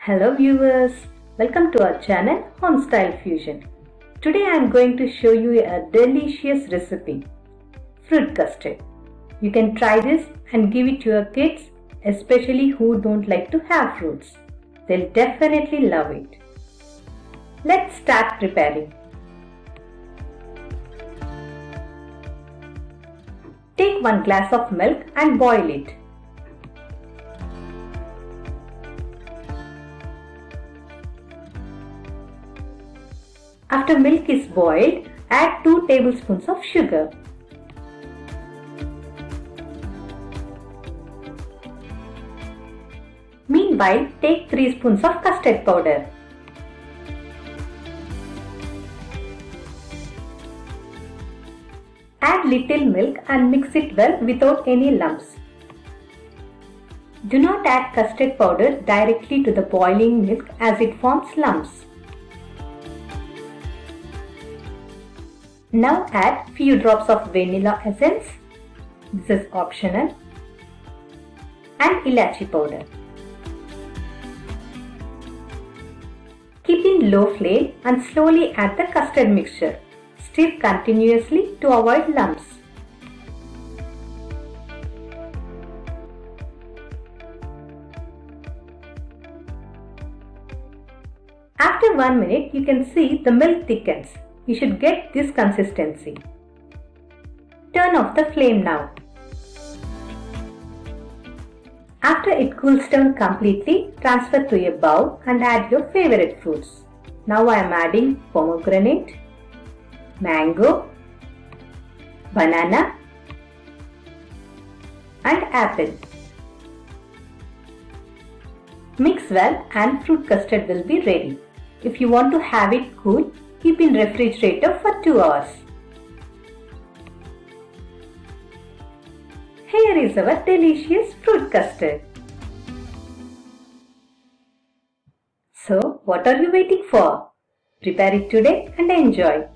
Hello viewers, welcome to our channel Homestyle Fusion. Today I am going to show you a delicious recipe, fruit custard. You can try this and give it to your kids, especially who don't like to have fruits. They'll definitely love it. Let's start preparing. Take 1 glass of milk and boil it. After milk is boiled, add 2 tablespoons of sugar. Meanwhile, take 3 spoons of custard powder. Add little milk and mix it well without any lumps. Do not add custard powder directly to the boiling milk as it forms lumps. Now add few drops of vanilla essence, this is optional, and ELACHI powder. Keep in low flame and slowly add the custard mixture. Stir continuously to avoid lumps. After 1 minute, you can see the milk thickens. You should get this consistency. Turn off the flame now. After it cools down completely, transfer to a bowl and add your favorite fruits. Now I am adding pomegranate, mango, banana and apple. Mix well and fruit custard will be ready. If you want to have it cool, keep in refrigerator for 2 hours. Here is our delicious fruit custard. So, what are you waiting for? Prepare it today and enjoy.